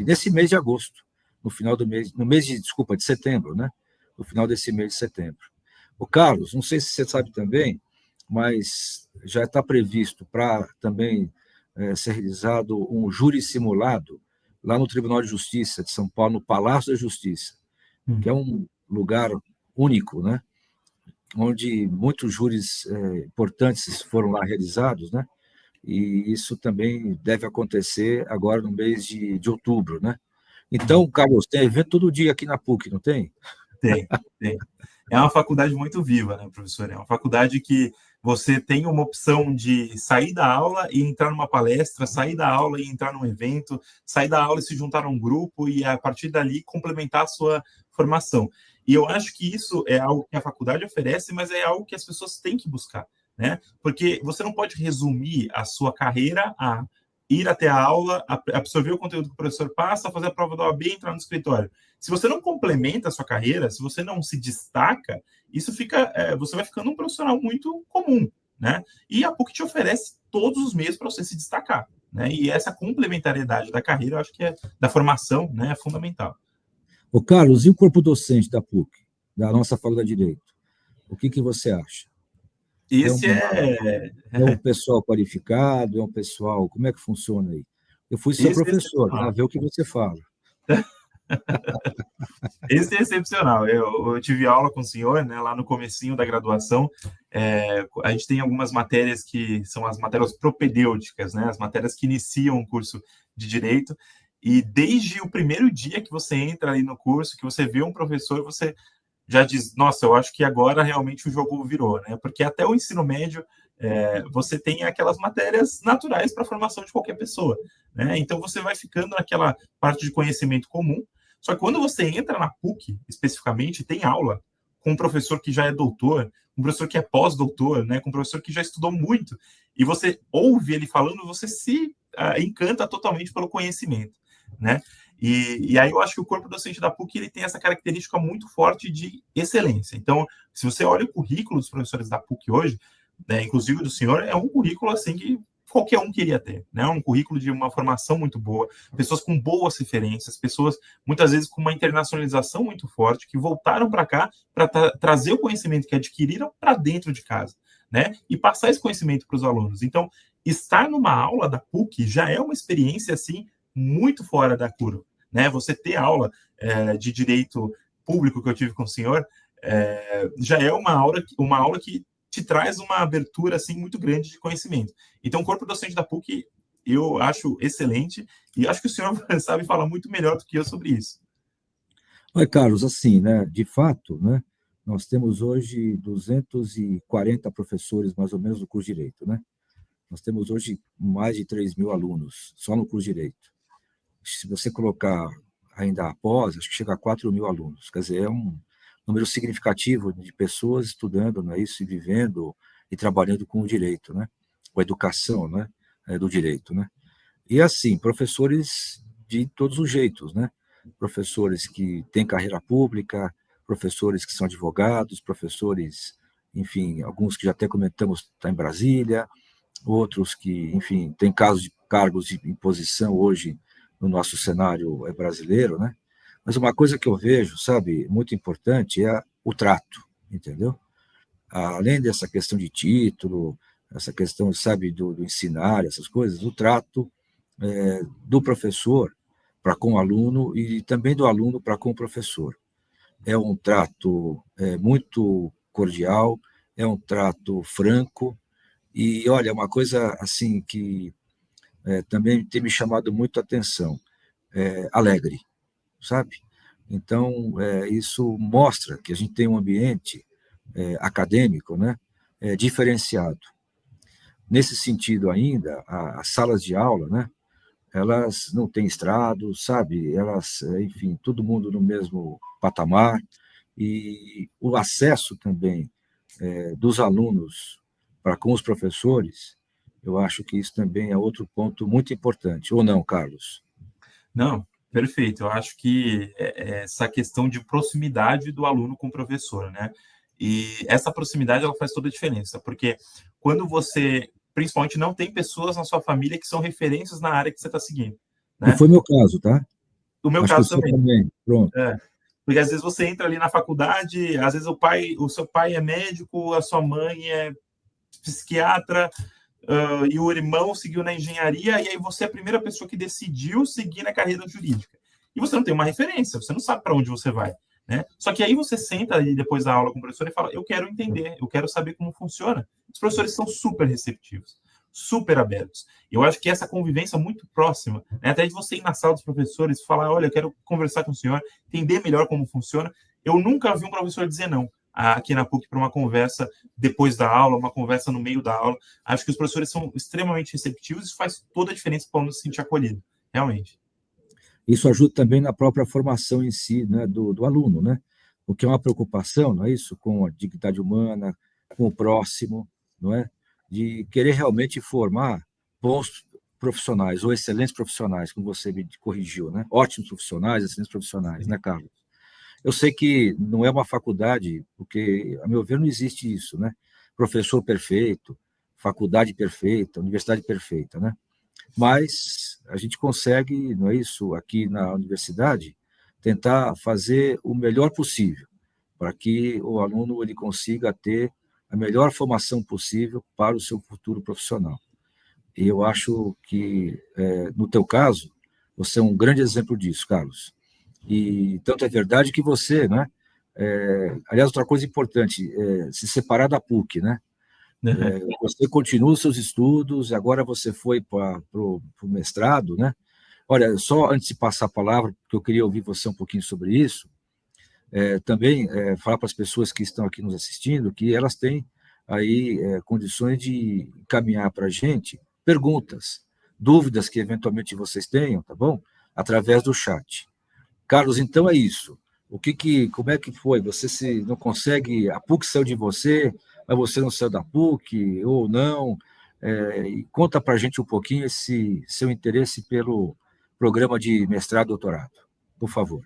nesse mês de agosto, no final do mês, no mês de, desculpa, de setembro, né? No final desse mês de setembro. O Carlos, não sei se você sabe também, mas já está previsto para também ser realizado um júri simulado lá no Tribunal de Justiça de São Paulo, no Palácio da Justiça, que é um lugar único, né? Onde muitos júris importantes foram lá realizados, né? E isso também deve acontecer agora no mês de outubro, né? Então, Carlos, tem evento todo dia aqui na PUC, não tem? Tem, tem. É uma faculdade muito viva, né, professor? É uma faculdade que você tem uma opção de sair da aula e entrar numa palestra, sair da aula e entrar num evento, sair da aula e se juntar a um grupo e, a partir dali, complementar a sua formação. E eu acho que isso é algo que a faculdade oferece, mas é algo que as pessoas têm que buscar, né? Porque você não pode resumir a sua carreira a ir até a aula, absorver o conteúdo que o professor passa, fazer a prova da OAB e entrar no escritório. Se você não complementa a sua carreira, se você não se destaca, isso fica, você vai ficando um profissional muito comum, né? E a PUC te oferece todos os meios para você se destacar, né? E essa complementariedade da carreira, eu acho que da formação, né, é fundamental. Ô, Carlos, e o corpo docente da PUC, da nossa Faculdade de Direito? O que você acha? É, Esse uma, é um pessoal qualificado? É um pessoal... Como é que funciona aí? Eu fui seu esse é professor, para excepcional. ver o que você fala. Esse é excepcional. Eu tive aula com o senhor, né, lá no comecinho da graduação. A gente tem algumas matérias que são as matérias propedêuticas, né, as matérias que iniciam o curso de Direito. E desde o primeiro dia que você entra ali no curso, que você vê um professor, você já diz, nossa, eu acho que agora realmente o jogo virou, né? Porque até o ensino médio você tem aquelas matérias naturais para a formação de qualquer pessoa, né? Então você vai ficando naquela parte de conhecimento comum. Só que quando você entra na PUC, especificamente, tem aula com um professor que já é doutor, um professor que é pós-doutor, né? Com um professor que já estudou muito, e você ouve ele falando, você se encanta totalmente pelo conhecimento, né? E aí eu acho que o corpo docente da PUC ele tem essa característica muito forte de excelência. Então, se você olha o currículo dos professores da PUC hoje, né, inclusive do senhor, é um currículo assim que qualquer um queria ter, né? Um currículo de uma formação muito boa, pessoas com boas referências, pessoas muitas vezes com uma internacionalização muito forte, que voltaram para cá para trazer o conhecimento que adquiriram para dentro de casa, né? E passar esse conhecimento para os alunos. Então, estar numa aula da PUC já é uma experiência assim muito fora da curva, né? Você ter aula de direito público que eu tive com o senhor já é uma aula que te traz uma abertura assim muito grande de conhecimento. Então, o corpo docente da PUC eu acho excelente e acho que o senhor sabe falar muito melhor do que eu sobre isso. Oi, Carlos, assim, né, de fato, né, nós temos hoje 240 professores, mais ou menos, no curso de Direito, né? Nós temos hoje mais de 3.000 alunos, só no curso de Direito. Se você colocar ainda após, acho que chega a 4.000 alunos. Quer dizer, é um número significativo de pessoas estudando, né, isso, e vivendo e trabalhando com o direito, né? Com a educação, né, do direito, né? E assim, professores de todos os jeitos, né? Professores que têm carreira pública, professores que são advogados, professores, enfim, alguns que já até comentamos, está em Brasília, outros que, enfim, têm cargos de imposição hoje no nosso cenário brasileiro, né? Mas uma coisa que eu vejo, sabe, muito importante é o trato, entendeu? Além dessa questão de título, essa questão, sabe, do ensinar, essas coisas, o trato do professor para com o aluno e também do aluno para com o professor. É um trato muito cordial, é um trato franco, e olha, uma coisa assim que também tem me chamado muito a atenção, alegre, sabe? Então, isso mostra que a gente tem um ambiente acadêmico, né, diferenciado. Nesse sentido ainda, as salas de aula, né, elas não têm estrado, sabe? Elas, enfim, todo mundo no mesmo patamar, e o acesso também dos alunos para com os professores, eu acho que isso também é outro ponto muito importante, ou não, Carlos? Não, perfeito. Eu acho que essa questão de proximidade do aluno com o professor, né? E essa proximidade ela faz toda a diferença, porque quando você, principalmente, não tem pessoas na sua família que são referências na área que você está seguindo, E né? foi meu caso, tá? O meu Acho que o caso seu também. também. Pronto. Porque às vezes você entra ali na faculdade, às vezes o seu pai é médico, a sua mãe é psiquiatra, e o irmão seguiu na engenharia, e aí você é a primeira pessoa que decidiu seguir na carreira jurídica. E você não tem uma referência, você não sabe para onde você vai, né? Só que aí você senta ali depois da aula com o professor e fala, eu quero entender, eu quero saber como funciona. Os professores são super receptivos. super abertos. Eu acho que essa convivência muito próxima, né, até de você ir na sala dos professores e falar, olha, eu quero conversar com o senhor, entender melhor como funciona. Eu nunca vi um professor dizer não aqui na PUC para uma conversa depois da aula, uma conversa no meio da aula. Acho que os professores são extremamente receptivos e isso faz toda a diferença para o aluno se sentir acolhido, realmente. Isso ajuda também na própria formação em si, né, do aluno, né? Porque é uma preocupação, não é isso? Com a dignidade humana, com o próximo, não é? De querer realmente formar bons profissionais ou excelentes profissionais, como você me corrigiu, né? Ótimos profissionais, excelentes profissionais, né, Carlos? Eu sei que não é uma faculdade, porque, a meu ver, não existe isso, né? Professor perfeito, faculdade perfeita, universidade perfeita, né? Mas a gente consegue, não é isso, aqui na universidade, tentar fazer o melhor possível para que o aluno ele consiga ter a melhor formação possível para o seu futuro profissional. E eu acho que, no teu caso, você é um grande exemplo disso, Carlos. E tanto é verdade que você, né? Aliás, outra coisa importante, se separar da PUC, né? Você continua os seus estudos, agora você foi para o mestrado, né? Olha, só antes de passar a palavra, porque eu queria ouvir você um pouquinho sobre isso, também falar para as pessoas que estão aqui nos assistindo que elas têm aí condições de encaminhar para a gente perguntas, dúvidas que eventualmente vocês tenham, tá bom? Através do chat. Carlos, então é isso. Como é que foi? Você se não consegue, a PUC saiu de você, mas você não saiu da PUC ou não? E conta para a gente um pouquinho esse seu interesse pelo programa de mestrado e doutorado, por favor.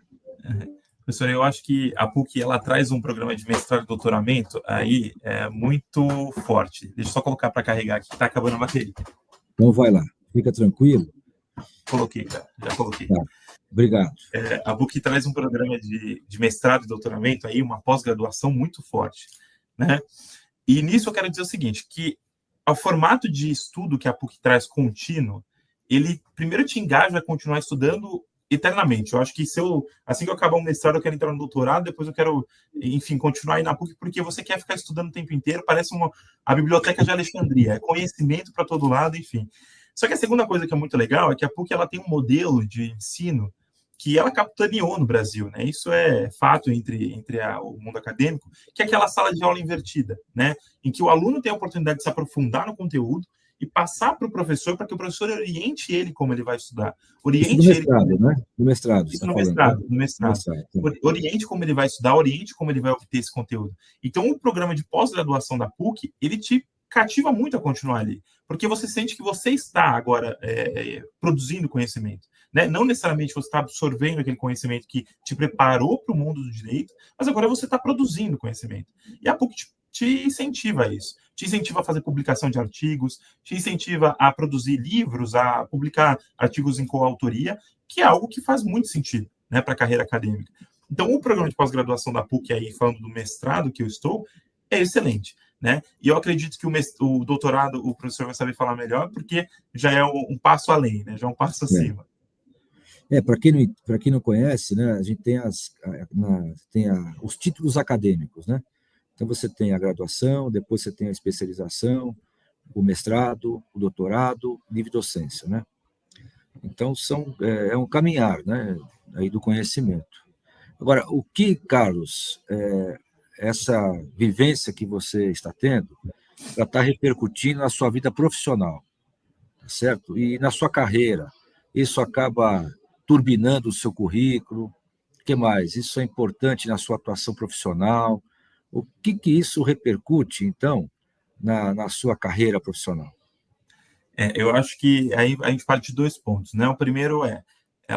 Professor, eu acho que a PUC ela traz um programa de mestrado e doutoramento aí muito forte. Deixa eu só colocar para carregar aqui, que está acabando a bateria. Então vai lá, fica tranquilo. Coloquei, cara, já coloquei. Tá. Obrigado. A PUC traz um programa de mestrado e doutoramento aí, uma pós-graduação muito forte, né? E nisso eu quero dizer o seguinte, que o formato de estudo que a PUC traz contínuo, ele primeiro te engaja a continuar estudando eternamente. Eu acho que assim que eu acabar o mestrado, eu quero entrar no doutorado, depois eu quero, enfim, continuar aí na PUC, porque você quer ficar estudando o tempo inteiro, parece a biblioteca de Alexandria, é conhecimento para todo lado, enfim. Só que a segunda coisa que é muito legal é que a PUC ela tem um modelo de ensino que ela capitaneou no Brasil, né? Isso é fato entre o mundo acadêmico, que é aquela sala de aula invertida, né? Em que o aluno tem a oportunidade de se aprofundar no conteúdo e passar para o professor para que o professor oriente ele como ele vai estudar. Isso no mestrado, né? No mestrado, isso no mestrado, no mestrado. Oriente como ele vai estudar, oriente como ele vai obter esse conteúdo. Então, o programa de pós-graduação da PUC, ele te cativa muito a continuar ali, porque você sente que você está agora produzindo conhecimento, né? Não necessariamente você está absorvendo aquele conhecimento que te preparou para o mundo do direito, mas agora você está produzindo conhecimento. E a PUC te incentiva a isso, te incentiva a fazer publicação de artigos, te incentiva a produzir livros, a publicar artigos em coautoria, que é algo que faz muito sentido, né, para a carreira acadêmica. Então, o programa de pós-graduação da PUC, aí, falando do mestrado que eu estou, é excelente, né? E eu acredito que o doutorado, o professor vai saber falar melhor, porque já é um passo além, né? Já é um passo acima. Para quem não conhece, né, a gente tem os títulos acadêmicos, né? Então, você tem a graduação, depois você tem a especialização, o mestrado, o doutorado, livre docência, né? Então, é um caminhar, né, aí do conhecimento. Agora, o que, Carlos, essa vivência que você está tendo, ela está repercutindo na sua vida profissional, tá certo? E na sua carreira, isso acaba turbinando o seu currículo, o que mais? Isso é importante na sua atuação profissional, o que isso repercute, então, na sua carreira profissional? Eu acho que aí a gente parte de 2 pontos, né? O primeiro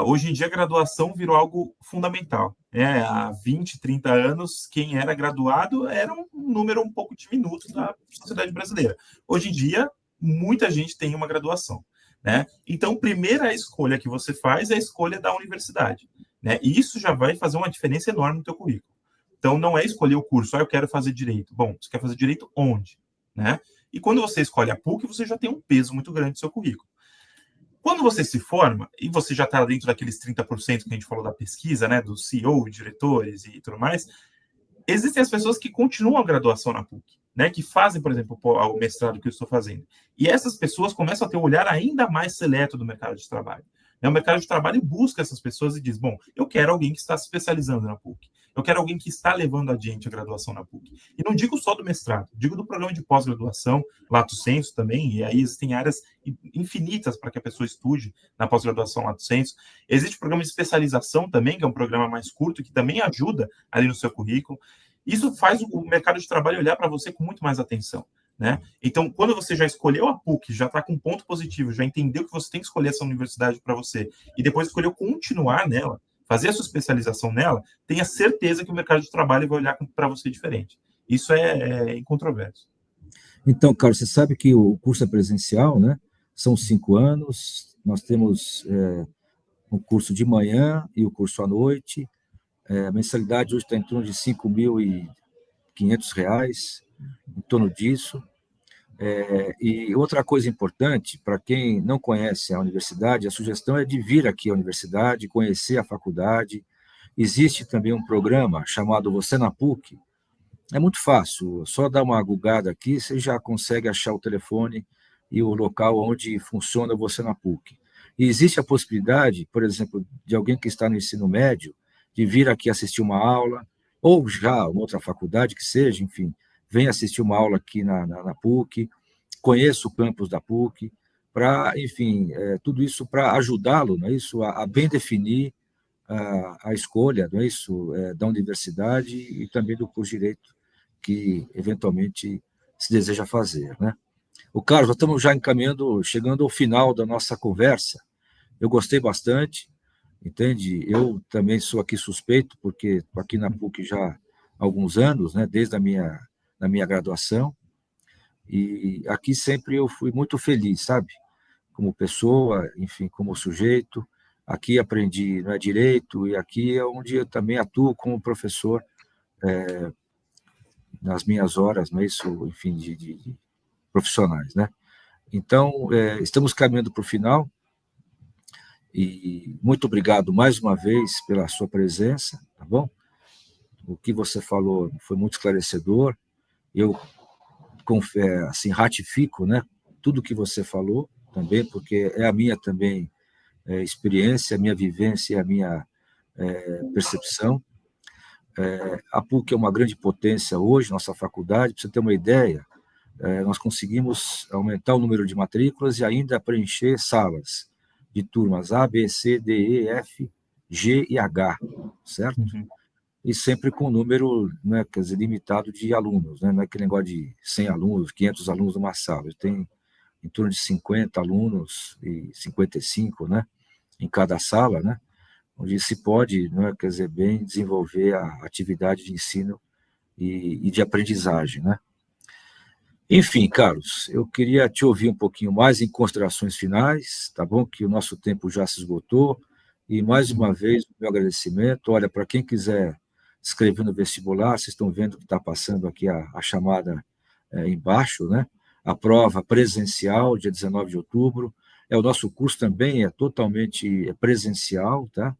hoje em dia a graduação virou algo fundamental. Há 20, 30 anos, quem era graduado era um número um pouco diminuto da sociedade brasileira. Hoje em dia, muita gente tem uma graduação, né? Então, primeira escolha que você faz é a escolha da universidade, né? E isso já vai fazer uma diferença enorme no teu currículo. Então, não é escolher o curso, eu quero fazer direito. Bom, você quer fazer direito onde? Né? E quando você escolhe a PUC, você já tem um peso muito grande no seu currículo. Quando você se forma, e você já está dentro daqueles 30% que a gente falou da pesquisa, né, do CEO, diretores e tudo mais, Existem as pessoas que continuam a graduação na PUC, né, que fazem, por exemplo, o mestrado que eu estou fazendo. E essas pessoas começam a ter um olhar ainda mais seleto do mercado de trabalho. O mercado de trabalho busca essas pessoas e diz, bom, eu quero alguém que está se especializando na PUC. Eu quero alguém que está levando adiante a graduação na PUC. E não digo só do mestrado, digo do programa de pós-graduação, lato sensu também, e aí existem áreas infinitas para que a pessoa estude na pós-graduação lato sensu. Existe o programa de especialização também, que é um programa mais curto, que também ajuda ali no seu currículo. Isso faz o mercado de trabalho olhar para você com muito mais atenção, né? Então, quando você já escolheu a PUC, já está com um ponto positivo, já entendeu que você tem que escolher essa universidade para você, e depois escolheu continuar nela, fazer a sua especialização nela, tenha certeza que o mercado de trabalho vai olhar para você diferente. Isso é incontroverso. Então, Carlos, você sabe que o curso é presencial, né? São 5 anos, nós temos um curso de manhã e o curso à noite. A mensalidade hoje está em torno de R$ 5.500, em torno disso. E outra coisa importante, para quem não conhece a universidade, a sugestão é de vir aqui à universidade, conhecer a faculdade. Existe também um programa chamado Você na PUC. É muito fácil, só dar uma googada aqui, você já consegue achar o telefone e o local onde funciona Você na PUC. E existe a possibilidade, por exemplo, de alguém que está no ensino médio, de vir aqui assistir uma aula, ou já uma outra faculdade que seja, enfim, vem assistir uma aula aqui na PUC, conheça o campus da PUC, para, enfim, tudo isso para ajudá-lo, não é isso, a bem definir a escolha, não é isso, da universidade e também do curso de Direito que, eventualmente, se deseja fazer, né? O Carlos, nós estamos já encaminhando, chegando ao final da nossa conversa. Eu gostei bastante, entende? Eu também sou aqui suspeito, porque estou aqui na PUC já há alguns anos, né, desde da minha graduação, e aqui sempre eu fui muito feliz, sabe? Como pessoa, enfim, como sujeito. Aqui aprendi, não é, direito, e aqui é onde eu também atuo como professor nas minhas horas, não é isso, enfim, de profissionais, né? Então, estamos caminhando para o final, e muito obrigado mais uma vez pela sua presença, tá bom? O que você falou foi muito esclarecedor. Eu assim, ratifico, né, tudo que você falou também, porque é a minha também experiência, a minha vivência, a minha percepção. A PUC é uma grande potência hoje, nossa faculdade. Para você ter uma ideia, nós conseguimos aumentar o número de matrículas e ainda preencher salas de turmas A, B, C, D, E, F, G e H, certo? Uhum. E sempre com um número, né, quer dizer, limitado de alunos, né? Não é aquele negócio de 100 alunos, 500 alunos numa sala. Tem em torno de 50 alunos e 55, né, em cada sala, né, onde se pode, né, quer dizer, bem desenvolver a atividade de ensino e de aprendizagem, né. Enfim, Carlos, eu queria te ouvir um pouquinho mais em considerações finais, tá bom? Que o nosso tempo já se esgotou. E, mais uma vez, o meu agradecimento. Olha, para quem quiser escrever no vestibular, vocês estão vendo que está passando aqui a chamada embaixo, né? A prova presencial, dia 19 de outubro. O nosso curso também é totalmente presencial, tá?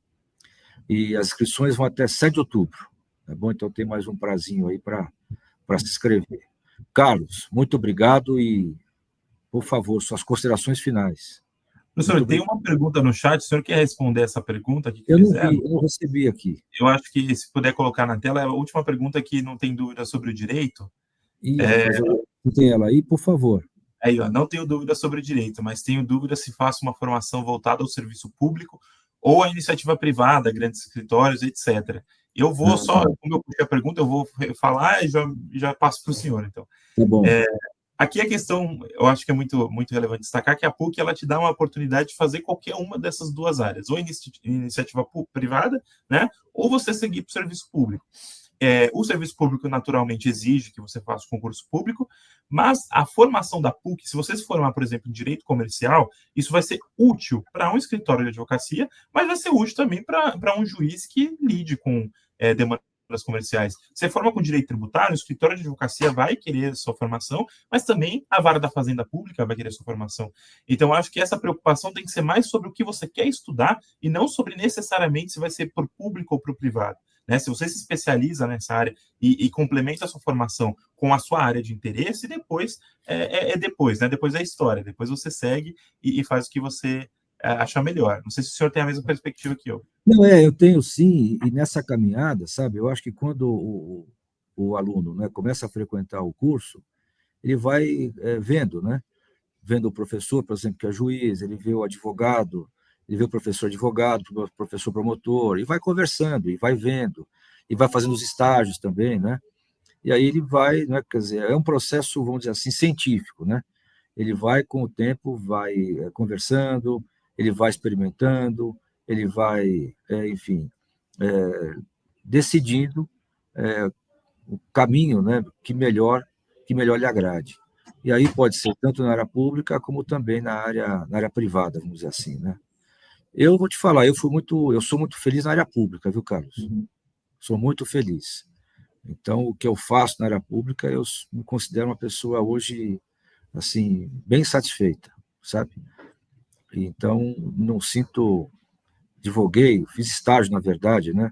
E as inscrições vão até 7 de outubro, tá bom? Então, tem mais um prazinho aí para se inscrever. Carlos, muito obrigado e, por favor, suas considerações finais. Professor, tem uma pergunta no chat, o senhor quer responder essa pergunta que Eu não fizeram? vi, eu não recebi aqui. Eu acho que, se puder colocar na tela, é a última pergunta que não tem dúvida sobre o direito. Rapaz, tem ela aí, por favor. Aí, ó, não tenho dúvida sobre o direito, mas tenho dúvida se faço uma formação voltada ao serviço público ou à iniciativa privada, grandes escritórios, etc. Eu vou só, como eu puxei a pergunta, eu vou falar e já passo para o senhor, então. Tá bom. Aqui a questão, eu acho que é muito, muito relevante destacar que a PUC ela te dá uma oportunidade de fazer qualquer uma dessas duas áreas, ou iniciativa privada, né, ou você seguir para o serviço público. O serviço público naturalmente exige que você faça o concurso público, mas a formação da PUC, se você se formar, por exemplo, em direito comercial, isso vai ser útil para um escritório de advocacia, mas vai ser útil também para um juiz que lide com demandas comerciais. Você forma com direito tributário, o escritório de advocacia vai querer sua formação, mas também a vara da Fazenda Pública vai querer sua formação. Então, acho que essa preocupação tem que ser mais sobre o que você quer estudar e não sobre necessariamente se vai ser por público ou por privado. né? Se você se especializa nessa área e complementa a sua formação com a sua área de interesse, depois depois, né? Depois é história, depois você segue e faz o que você achar melhor. Não sei se o senhor tem a mesma perspectiva que eu. Não, eu tenho sim, e nessa caminhada, sabe, eu acho que quando o aluno, né, começa a frequentar o curso, ele vai vendo, né? Vendo o professor, por exemplo, que é juiz, ele vê o advogado, ele vê o professor advogado, o professor promotor, e vai conversando, e vai vendo, e vai fazendo os estágios também, né? E aí ele vai, né, quer dizer, é um processo, vamos dizer assim, científico, né? Ele vai, com o tempo, vai conversando, ele vai experimentando, ele vai, enfim, decidindo o caminho, né, que melhor lhe agrade. E aí pode ser tanto na área pública como também na área privada, vamos dizer assim, né? Eu vou te falar, eu sou muito feliz na área pública, viu, Carlos? Sou muito feliz. Então, o que eu faço na área pública, eu me considero uma pessoa hoje, assim, bem satisfeita, sabe? Então, não sinto, divulguei, fiz estágio, na verdade, né?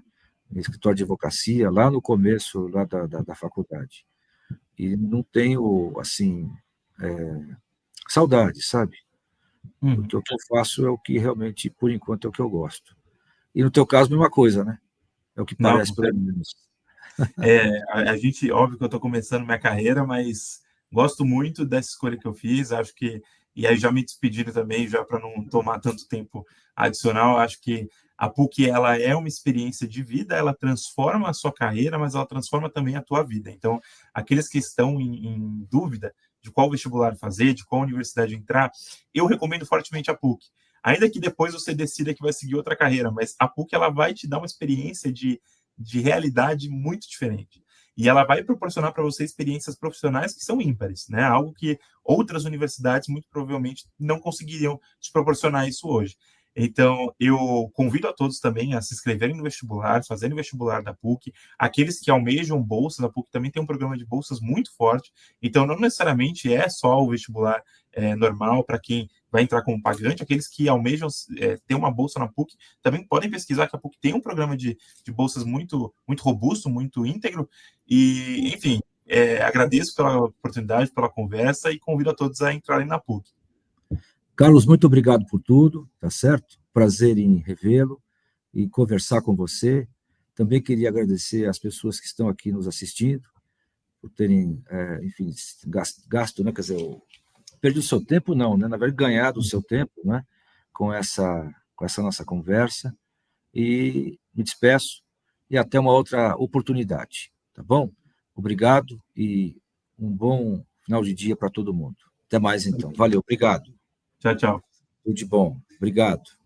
Em escritório de advocacia, lá no começo lá da faculdade. E não tenho, assim, saudade, sabe? Porque o que eu faço é o que realmente, por enquanto, é o que eu gosto. E no teu caso, a mesma coisa, né? É o que Não, parece, pelo menos. a gente, óbvio que eu estou começando minha carreira, mas gosto muito dessa escolha que eu fiz. Acho que, e aí já me despedindo também, já para não tomar tanto tempo adicional, acho que a PUC ela é uma experiência de vida, ela transforma a sua carreira, mas ela transforma também a tua vida. Então, aqueles que estão em dúvida de qual vestibular fazer, de qual universidade entrar, eu recomendo fortemente a PUC. Ainda que depois você decida que vai seguir outra carreira, mas a PUC ela vai te dar uma experiência de realidade muito diferente. E ela vai proporcionar para você experiências profissionais que são ímpares, né? Algo que outras universidades muito provavelmente não conseguiriam te proporcionar isso hoje. Então, eu convido a todos também a se inscreverem no vestibular, fazerem o vestibular da PUC. Aqueles que almejam bolsas, a PUC também tem um programa de bolsas muito forte. Então, não necessariamente é só o vestibular normal para quem vai entrar como pagante. Aqueles que almejam ter uma bolsa na PUC também podem pesquisar que a PUC tem um programa de bolsas muito, muito robusto, muito íntegro. E, enfim, agradeço pela oportunidade, pela conversa e convido a todos a entrarem na PUC. Carlos, muito obrigado por tudo, tá certo? Prazer em revê-lo e conversar com você. Também queria agradecer às pessoas que estão aqui nos assistindo, por terem, enfim, gasto, né? Quer dizer, perdi o seu tempo, não, né? Na verdade, ganhado o seu tempo, né? Com essa nossa conversa. E me despeço e até uma outra oportunidade, tá bom? Obrigado e um bom final de dia para todo mundo. Até mais, então. Valeu, obrigado. Tchau, tchau. Tudo de bom. Obrigado.